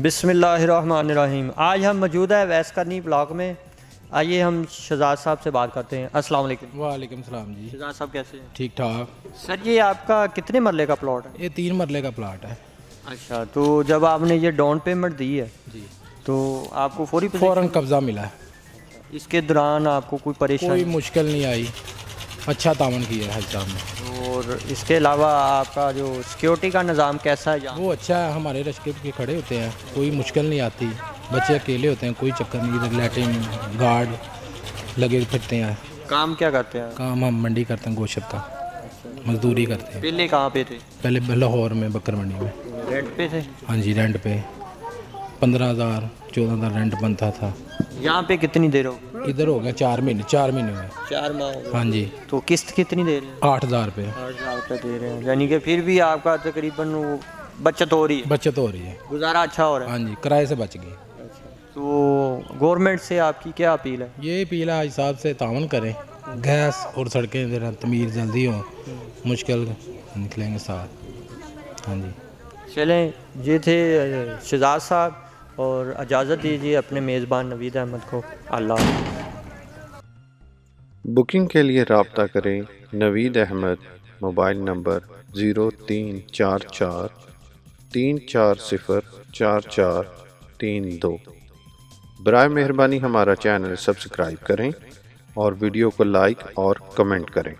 बिस्मिल्लाहिर्रहमानिर्रहीम। आज हम मौजूद है वैस करनी ब्लॉक में। आइए हम शहजाद साहब से बात करते हैं। अस्सलाम वालेकुम। वालेकुम सलाम जी। शहजाद साहब कैसे हैं? ठीक ठाक। सर ये आपका कितने मरले का प्लॉट है? ये 3 मरले का प्लाट है। अच्छा, तो जब आपने ये डाउन पेमेंट दी है जी, तो आपको फ़ौरन कब्ज़ा मिला है। इसके दौरान आपको कोई परेशानी? कोई मुश्किल नहीं आई, अच्छा तावन किया है हाजी साहब ने। और इसके अलावा आपका जो सिक्योरिटी का निज़ाम कैसा है यहाँ? वो अच्छा है, हमारे रश्के के खड़े होते हैं, कोई मुश्किल नहीं आती। बच्चे अकेले होते हैं, कोई चक्कर नहीं। इधर लैट्रिन गार्ड लगे फिरते हैं। काम क्या करते हैं? काम हम मंडी करते हैं, गोशत का मजदूरी करते हैं। पहले कहाँ पे थे? पहले लाहौर में बकर मंडी में। रेंट पे थे? हाँ जी, रेंट पे 15,000 14,000 रेंट बनता था। यहाँ पे कितनी देर हो गई? इधर हो गया 4 महीने, 4 महीने में। 4 माह हो गए। हाँ जी। तो किस्त कितनी दे रहे हैं? 8,000 रुपये 8,000 रुपये दे रहे हैं, यानी कि फिर भी आपका तकरीबन वो बचत हो रही है, बचत हो रही है। गुजारा अच्छा हो रहा है। हाँ जी, किराए से बच गई। तो गवर्नमेंट से आपकी क्या अपील है? ये अपील है हिसाब से तावन करें, गैस और सड़कें ज़रा तमीर जल्दी हो, मुश्किल निकलेंगे साथ। हाँ जी, चलें, ये थे शहजाद साहब, और इजाज़त दीजिए अपने मेज़बान नवीद अहमद को। अल्लाह। बुकिंग के लिए रब्ता करें नवीद अहमद, मोबाइल नंबर 0344 340 4432। बराए मेहरबानी हमारा चैनल सब्सक्राइब करें और वीडियो को लाइक और कमेंट करें।